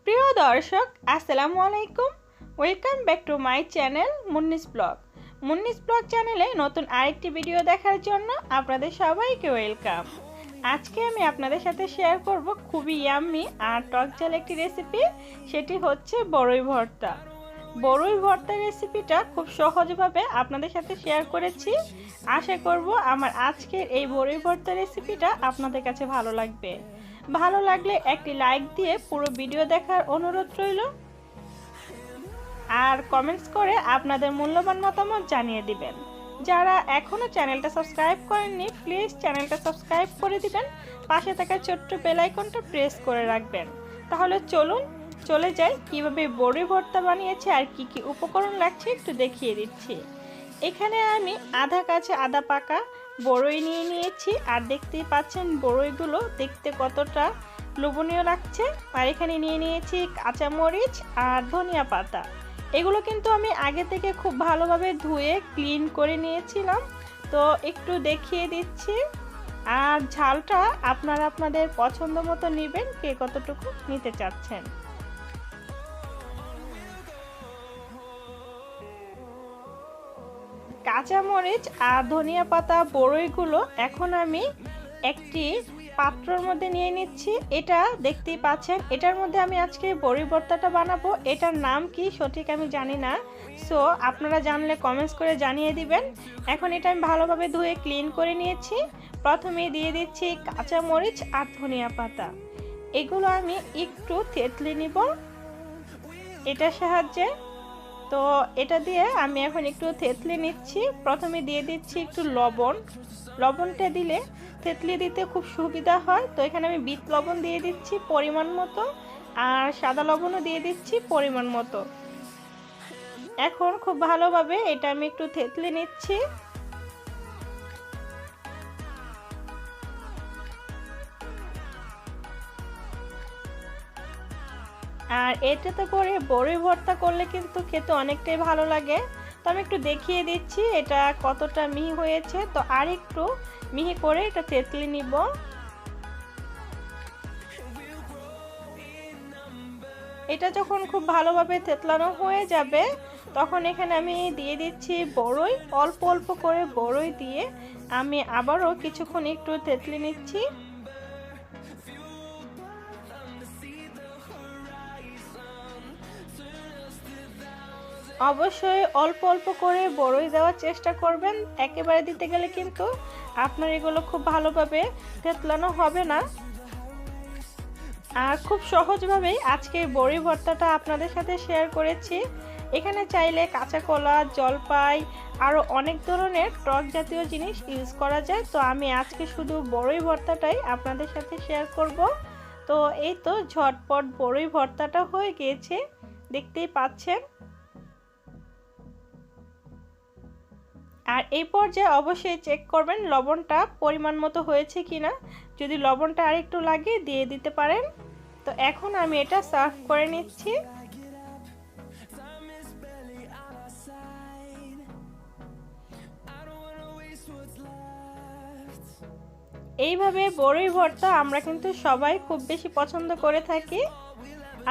প্রিয় দর্শক, আসসালামু আলাইকুম। Welcome back to my channel মুন্নিস blog. মুন্নিস blog চ্যানেলে নতুন আরেকটি ভিডিও দেখার জন্য আপনাদের সবাইকে ওয়েলকাম। আজকে আমি আপনাদের সাথে শেয়ার করব খুবই ইয়াম্মি আর টকঝাল একটি রেসিপি, সেটি হচ্ছে বড়ই ভর্তা। বড়ই ভর্তা রেসিপিটা খুব সহজভাবে আপনাদের সাথে শেয়ার করেছি। আশা করব আমার আজকের এই বড়ই ভর্তা রেসিপিটা আপনাদের কাছে ভালো লাগবে। ভালো লাগলে একটি লাইক দিয়ে পুরো ভিডিও দেখার অনুরোধ রইল, আর কমেন্টস করে আপনাদের মূল্যবান মতামত জানিয়ে দিবেন। যারা এখনও চ্যানেলটা সাবস্ক্রাইব করেননি, প্লিজ চ্যানেলটা সাবস্ক্রাইব করে দিবেন, পাশে থাকা ছোট্ট বেল আইকনটা প্রেস করে রাখবেন। তাহলে চলুন চলে যাই কিভাবে বড়ি ভর্তা বানিয়েছি আর কি কি উপকরণ লাগছে একটু দেখিয়ে দিচ্ছি। এখানে আমি আধা কাছে আদা পাকা বড়ই নিয়ে নিয়েছি, আর দেখতেই পাচ্ছেন বড়ইগুলো দেখতে কতটা লোভনীয় লাগছে। আর এখানে নিয়ে নিয়েছি কাঁচামরিচ আর ধনিয়া পাতা। এগুলো কিন্তু আমি আগে থেকে খুব ভালোভাবে ধুয়ে ক্লিন করে নিয়েছিলাম, তো একটু দেখিয়ে দিচ্ছি। আর ঝালটা আপনারা আপনাদের পছন্দ মতো নেবেন, কে কতটুকু নিতে চাচ্ছেন। কাঁচামরিচ আর ধনিয়া পাতা বড়ইগুলো এখন আমি একটি পাত্রের মধ্যে নিয়ে নিচ্ছি। এটা দেখতেই পাচ্ছেন, এটার মধ্যে আমি আজকে বড়ি ভর্তাটা বানাবো। এটার নাম কি সঠিক আমি জানি না, সো আপনারা জানলে কমেন্টস করে জানিয়ে দিবেন। এখন এটা আমি ভালোভাবে ধুয়ে ক্লিন করে নিয়েছি। প্রথমে দিয়ে দিচ্ছি কাঁচামরিচ আর ধনিয়া পাতা। এগুলো আমি একটু থেতলে নিব এটার সাহায্যে। তো এটা দিয়ে আমি এখন একটু থেতলে নিচ্ছি। প্রথমে দিয়ে দিচ্ছি একটু লবণ। লবণটা দিলে থেতলে দিতে খুব সুবিধা হয়। তো এখানে আমি বিট লবণ দিয়ে দিচ্ছি পরিমাণ মতো, আর সাদা লবণও দিয়ে দিচ্ছি পরিমাণ মতো। এখন খুব ভালোভাবে এটা আমি একটু থেতলে নিচ্ছি। আর এটাতে করে বড়ি ভর্তা করলে কিন্তু খেতে অনেকটাই ভালো লাগে। তো আমি একটু দেখিয়ে দিচ্ছি এটা কতটা মিহি হয়েছে। তো আর একটু মিহি করে এটা থেতলে নিব। এটা যখন খুব ভালোভাবে থেতলানো হয়ে যাবে, তখন এখানে আমি দিয়ে দিচ্ছি বড়ই। অল্প অল্প করে বড়ই দিয়ে আমি আবারও কিছুক্ষণ একটু থেতলে নিচ্ছি। অবশ্যই অল্প অল্প করে বড়ই দেওয়ার চেষ্টা করবেন, একেবারে দিতে গেলে কিন্তু আপনার এগুলো খুব ভালোভাবে থেতলানো হবে না। আর খুব সহজভাবেই আজকে বড়ি ভর্তাটা আপনাদের সাথে শেয়ার করেছি। এখানে চাইলে কাঁচা কলা, জলপাই, আরও অনেক ধরনের টক জাতীয় জিনিস ইউজ করা যায়। তো আমি আজকে শুধু বড়ই ভর্তাটাই আপনাদের সাথে শেয়ার করব। তো এই তো ঝটপট বড়ই ভর্তাটা হয়ে গিয়েছে, দেখতেই পাচ্ছেন। আর এই পর্যায়ে অবশ্যই চেক করবেন লবণটা পরিমাণ মতো হয়েছে কিনা। যদি লবণটা আরেকটু লাগে দিয়ে দিতে পারেন। তো এখন আমি এটা সার্ভ করে নিচ্ছি। এইভাবে বড়ই ভর্তা আমরা কিন্তু সবাই খুব বেশি পছন্দ করে থাকি।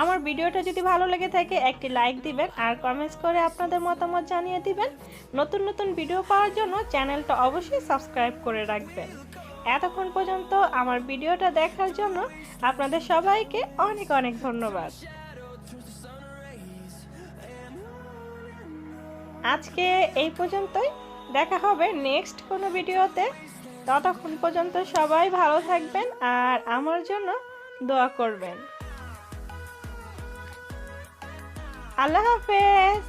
আমার ভিডিওটা যদি ভালো লেগে থাকে একটি লাইক দিবেন, আর কমেন্টস করে আপনাদের মতামত জানিয়ে দিবেন। নতুন নতুন ভিডিও পাওয়ার জন্য চ্যানেলটা অবশ্যই সাবস্ক্রাইব করে রাখবেন। এতক্ষণ পর্যন্ত আমার ভিডিওটা দেখার জন্য আপনাদের সবাইকে অনেক অনেক ধন্যবাদ। আজকে এই পর্যন্তই, দেখা হবে নেক্সট কোনো ভিডিওতে। ততক্ষণ পর্যন্ত সবাই ভালো থাকবেন আর আমার জন্য দোয়া করবেন। আল্লাহ হাফেজ।